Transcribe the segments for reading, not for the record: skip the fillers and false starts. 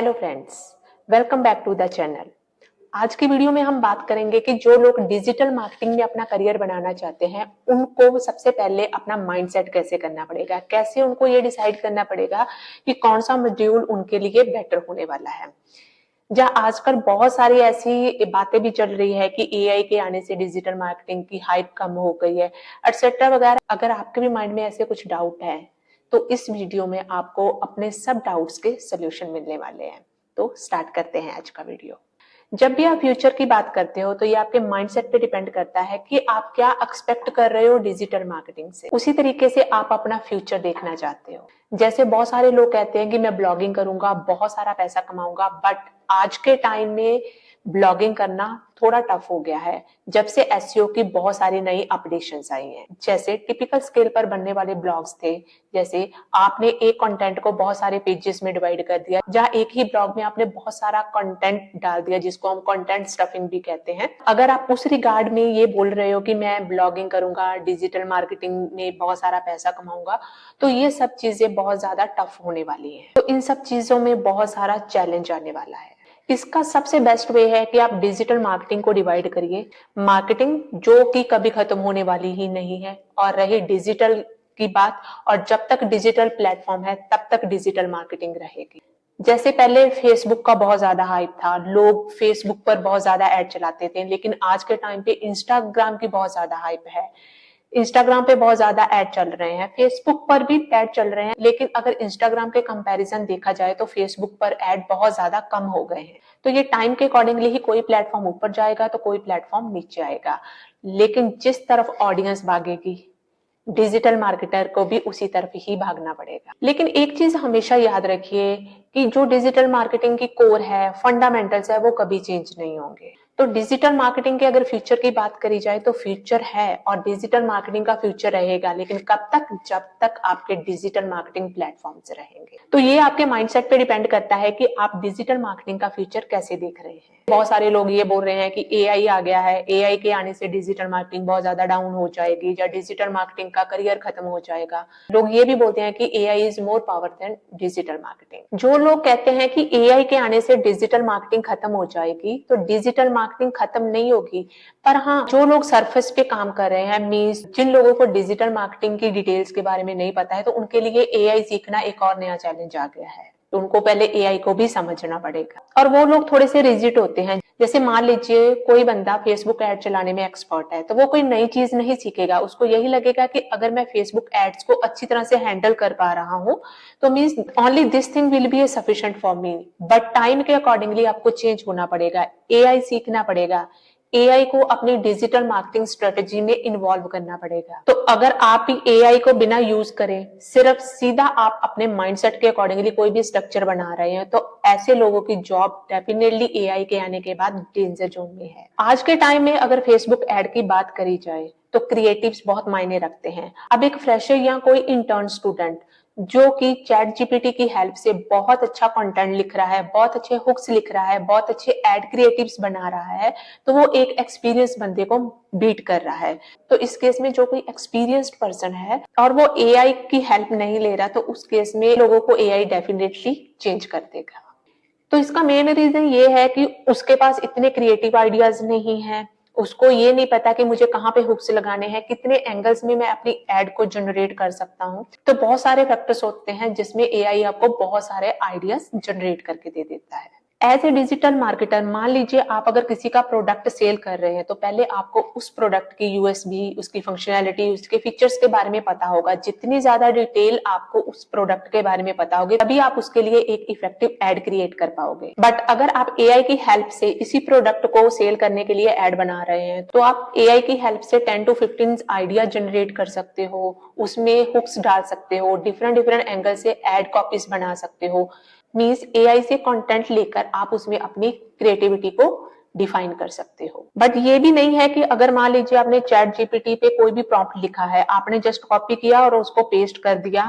Hello friends, welcome back to the channel. आज की video में हम बात करेंगे कि जो लोग डिजिटल मार्केटिंग में अपना करियर बनाना चाहते हैं, उनको सबसे पहले अपना माइंडसेट कैसे करना पड़ेगा, कैसे उनको ये डिसाइड करना पड़ेगा कि कौन सा मॉड्यूल उनके लिए बेटर होने वाला है। जहाँ आजकल बहुत सारी ऐसी बातें भी चल रही है कि एआई के आने से डिजिटल मार्केटिंग की हाइप कम हो गई है, एटसेट्रा वगैरह। अगर आपके भी माइंड में ऐसे कुछ डाउट है तो इस वीडियो में आपको अपने सब डाउट्स के सोल्यूशन मिलने वाले हैं। तो स्टार्ट करते हैं आज का वीडियो। जब भी आप फ्यूचर की बात करते हो तो ये आपके माइंडसेट पे डिपेंड करता है कि आप क्या एक्सपेक्ट कर रहे हो डिजिटल मार्केटिंग से। उसी तरीके से आप अपना फ्यूचर देखना चाहते हो। जैसे बहुत सारे लोग कहते हैं कि मैं ब्लॉगिंग करूंगा, बहुत सारा पैसा कमाऊंगा, बट आज के टाइम में ब्लॉगिंग करना थोड़ा टफ हो गया है जब से एसईओ की बहुत सारी नई अपडेशंस आई हैं। जैसे टिपिकल स्केल पर बनने वाले ब्लॉग्स थे, जैसे आपने एक कंटेंट को बहुत सारे पेजेस में डिवाइड कर दिया, जहां एक ही ब्लॉग में आपने बहुत सारा कंटेंट डाल दिया, जिसको हम कंटेंट स्टफिंग भी कहते हैं। अगर आप उस रिगार्ड में ये बोल रहे हो कि मैं ब्लॉगिंग करूंगा, डिजिटल मार्केटिंग में बहुत सारा पैसा कमाऊंगा, तो ये सब चीजें बहुत ज्यादा टफ होने वाली हैं। तो इन सब चीजों में बहुत सारा चैलेंज आने वाला है। इसका सबसे बेस्ट वे है कि आप डिजिटल मार्केटिंग को डिवाइड करिए। मार्केटिंग जो कि कभी खत्म होने वाली ही नहीं है, और रही डिजिटल की बात, और जब तक डिजिटल प्लेटफॉर्म है तब तक डिजिटल मार्केटिंग रहेगी। जैसे पहले फेसबुक का बहुत ज्यादा हाइप था, लोग फेसबुक पर बहुत ज्यादा ऐड चलाते थे, लेकिन आज के टाइम पे इंस्टाग्राम की बहुत ज्यादा हाइप है। इंस्टाग्राम पे बहुत ज्यादा ऐड चल रहे हैं, फेसबुक पर भी ऐड चल रहे हैं, लेकिन अगर इंस्टाग्राम के कंपैरिजन देखा जाए तो फेसबुक पर ऐड बहुत ज्यादा कम हो गए हैं। तो ये टाइम के अकॉर्डिंगली ही कोई प्लेटफॉर्म ऊपर जाएगा तो कोई प्लेटफॉर्म नीचे आएगा, लेकिन जिस तरफ ऑडियंस भागेगी डिजिटल मार्केटर को भी उसी तरफ ही भागना पड़ेगा। लेकिन एक चीज हमेशा याद रखिए कि जो डिजिटल मार्केटिंग की कोर है, फंडामेंटल्स है, वो कभी चेंज नहीं होंगे। तो डिजिटल मार्केटिंग के अगर फ्यूचर की बात करी जाए तो फ्यूचर है और डिजिटल मार्केटिंग का फ्यूचर रहेगा, लेकिन कब तक? जब तक आपके डिजिटल मार्केटिंग प्लेटफॉर्म्स रहेंगे। तो ये आपके माइंडसेट पे डिपेंड करता है कि आप डिजिटल मार्केटिंग का फ्यूचर कैसे देख रहे हैं। बहुत सारे लोग ये बोल रहे हैं कि एआई आ गया है, एआई के आने से डिजिटल मार्केटिंग बहुत ज्यादा डाउन हो जाएगी, या डिजिटल मार्केटिंग का करियर खत्म हो जाएगा। लोग ये भी बोलते हैं कि AI is more power than digital marketing. जो लोग कहते हैं कि एआई के आने से डिजिटल मार्केटिंग खत्म हो जाएगी, तो डिजिटल मार्केटिंग खत्म नहीं होगी। पर हाँ, जो लोग सरफेस पे काम कर रहे हैं, मींस जिन लोगों को डिजिटल मार्केटिंग की डिटेल्स के बारे में नहीं पता है, तो उनके लिए एआई सीखना एक और नया चैलेंज आ गया है। तो उनको पहले एआई को भी समझना पड़ेगा, और वो लोग थोड़े से रिजिड होते हैं। जैसे मान लीजिए कोई बंदा फेसबुक एड चलाने में एक्सपर्ट है, तो वो कोई नई चीज नहीं सीखेगा। उसको यही लगेगा कि अगर मैं फेसबुक एड्स को अच्छी तरह से हैंडल कर पा रहा हूँ तो means only this thing will be sufficient for me. But time के अकॉर्डिंगली आपको चेंज होना पड़ेगा, एआई सीखना पड़ेगा, एआई को अपनी डिजिटल मार्केटिंग स्ट्रेटेजी में इन्वॉल्व करना पड़ेगा। तो अगर आप ही एआई को बिना यूज करें, सिर्फ सीधा आप अपने माइंडसेट के अकॉर्डिंगली कोई भी स्ट्रक्चर बना रहे हैं, तो ऐसे लोगों की जॉब डेफिनेटली एआई के आने के बाद डेंजर जोन में है। आज के टाइम में अगर फेसबुक एड की बात करी जाए तो क्रिएटिव्स बहुत मायने रखते हैं। अब एक फ्रेशर या कोई इंटर्न स्टूडेंट जो कि चैट जीपीटी की हेल्प से बहुत अच्छा कंटेंट लिख रहा है, बहुत अच्छे हुक्स लिख रहा है, बहुत अच्छे एड क्रिएटिव्स बना रहा है, तो वो एक एक्सपीरियंस बंदे को बीट कर रहा है। तो इस केस में जो कोई एक्सपीरियंस्ड पर्सन है और वो एआई की हेल्प नहीं ले रहा, तो उस केस में लोगों को एआई डेफिनेटली चेंज कर देगा। तो इसका मेन रीजन ये है कि उसके पास इतने क्रिएटिव आइडियाज नहीं है, उसको ये नहीं पता कि मुझे कहाँ पे हुक्स लगाने हैं, कितने एंगल्स में मैं अपनी एड को जनरेट कर सकता हूँ। तो बहुत सारे फैक्टर्स होते हैं जिसमें एआई आपको बहुत सारे आइडियाज जनरेट करके दे देता है। एज ए डिजिटल मार्केटर, मान लीजिए आप अगर किसी का प्रोडक्ट सेल कर रहे हैं, तो पहले आपको उस प्रोडक्ट की यूएसपी, उसकी फंक्शनैलिटी, उसके फीचर्स के बारे में पता होगा। जितनी ज्यादा डिटेल आपको उस प्रोडक्ट के बारे में पता होगी, तभी आप उसके लिए एक इफेक्टिव एड क्रिएट कर पाओगे। बट अगर आप एआई की हेल्प से इसी प्रोडक्ट को सेल करने के लिए एड बना रहे हैं, तो आप एआई की हेल्प से 10 to 15 आइडिया जनरेट कर सकते हो, उसमें हुक्स डाल सकते हो, डिफरेंट डिफरेंट एंगल से एड कॉपीज बना सकते हो। मीन्स एआई से कंटेंट लेकर आप उसमें अपनी क्रिएटिविटी को डिफाइन कर सकते हो। बट ये भी नहीं है कि अगर मान लीजिए आपने चैट जीपीटी पे कोई भी प्रॉम्प्ट लिखा है, आपने जस्ट कॉपी किया और उसको पेस्ट कर दिया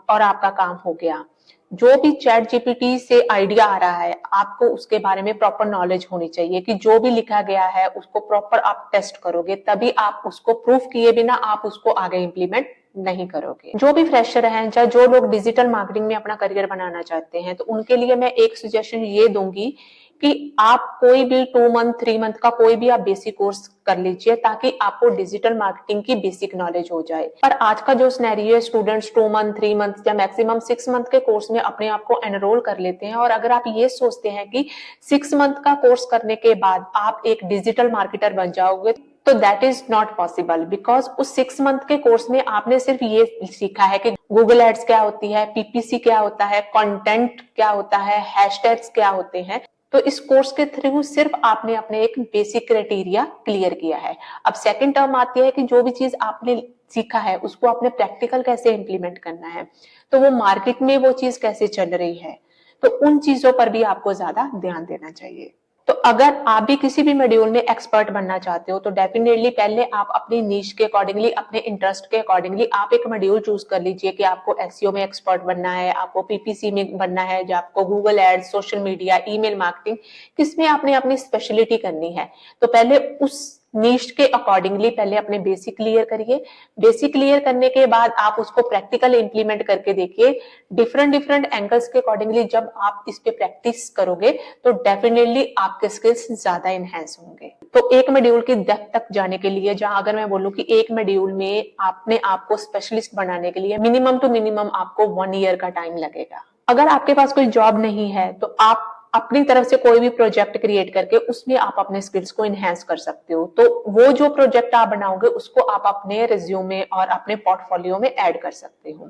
और आपका काम हो गया। जो भी चैट जीपीटी से आइडिया आ रहा है, आपको उसके बारे में प्रॉपर नॉलेज होनी चाहिए कि जो भी लिखा गया है उसको प्रॉपर आप टेस्ट करोगे, तभी आप उसको प्रूफ किए बिना आप उसको आगे इंप्लीमेंट नहीं करोगे। जो भी फ्रेशर हैं या जो लोग डिजिटल मार्केटिंग में अपना करियर बनाना चाहते हैं, तो उनके लिए मैं एक सजेशन ये दूंगी कि आप कोई भी 2 मंथ 3 मंथ का कोई भी आप बेसिक कोर्स कर लीजिए, ताकि आपको डिजिटल मार्केटिंग की बेसिक नॉलेज हो जाए। पर आज का जो सिनेरियो है, स्टूडेंट्स 2 मंथ 3 मंथ या मैक्सिमम 6 मंथ के कोर्स में अपने आप को एनरोल कर लेते हैं, और अगर आप ये सोचते हैं कि 6 मंथ का कोर्स करने के बाद आप एक डिजिटल मार्केटर बन जाओगे, तो that is not possible. Because उस 6 मंथ के कोर्स में आपने सिर्फ ये सीखा है कि गूगल एड्स क्या होती है, पीपीसी क्या होता है, कंटेंट क्या होता है, हैशटैग्स क्या होते हैं। तो इस कोर्स के थ्रू सिर्फ आपने अपने एक बेसिक क्राइटेरिया क्लियर किया है। अब सेकंड टर्म आती है कि जो भी चीज आपने सीखा है उसको आपने प्रैक्टिकल कैसे इंप्लीमेंट करना है, तो वो मार्केट में वो चीज कैसे चल रही है, तो उन चीजों पर भी आपको ज्यादा ध्यान देना चाहिए। तो अगर आप भी किसी भी मॉड्यूल में एक्सपर्ट बनना चाहते हो, तो डेफिनेटली पहले आप अपनी नीश के अकॉर्डिंगली, अपने इंटरेस्ट के अकॉर्डिंगली आप एक मॉड्यूल चूज कर लीजिए कि आपको एसईओ में एक्सपर्ट बनना है, आपको पीपीसी में बनना है, या आपको Google ads, social media, email marketing, किसमें आपने अपनी स्पेशलिटी करनी है। तो पहले उस नीश के अकॉर्डिंगली पहले अपने बेसिक क्लियर करिए। बेसिक क्लियर करने के बाद आप उसको प्रैक्टिकल इंप्लीमेंट करके देखिए। डिफरेंट डिफरेंट एंगल्स के अकॉर्डिंगली जब आप इस पे प्रैक्टिस करोगे, तो डेफिनेटली आपके स्किल्स ज्यादा इनहेंस होंगे। तो एक मॉड्यूल की डेप्थ तक जाने के लिए, जहां अगर मैं बोलूं कि एक मॉड्यूल में आपने आपको स्पेशलिस्ट बनाने के लिए मिनिमम टू मिनिमम आपको 1 ईयर का टाइम लगेगा। अगर आपके पास कोई जॉब नहीं है, तो आप अपनी तरफ से कोई भी प्रोजेक्ट क्रिएट करके उसमें आप अपने स्किल्स को इनहेंस कर सकते हो। तो वो जो प्रोजेक्ट आप बनाओगे उसको आप अपने रिज्यूमे और अपने पोर्टफोलियो में ऐड कर सकते हो।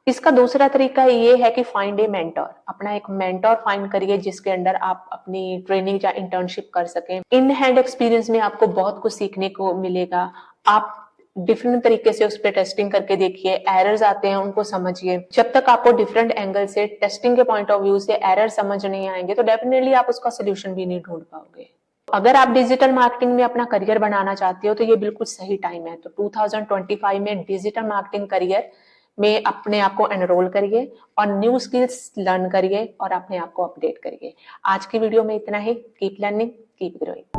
इसका दूसरा तरीका ये है कि फाइंड ए मेंटर। अपना एक मेंटर फाइंड करिए जिसके अंडर आप अपनी ट्रेनिंग या इंटर्नशिप कर सकें। इन हैंड एक्सपीरियंस में आपको बहुत कुछ सीखने को मिलेगा। आप डिफरेंट तरीके से उस पर टेस्टिंग करके देखिए, एरर्स आते हैं उनको समझिए। जब तक आपको डिफरेंट एंगल से टेस्टिंग के पॉइंट ऑफ व्यू से एरर समझ नहीं आएंगे, तो डेफिनेटली आप उसका सोल्यूशन भी नहीं ढूंढ पाओगे। अगर आप डिजिटल मार्केटिंग में अपना करियर बनाना चाहते हो, तो ये बिल्कुल सही टाइम है। तो 2025 में डिजिटल मार्केटिंग करियर में अपने आप को एनरोल करिए और न्यू स्किल्स लर्न करिए और अपने आप को अपडेट करिए। आज की वीडियो में इतना ही। Keep learning, keep growing.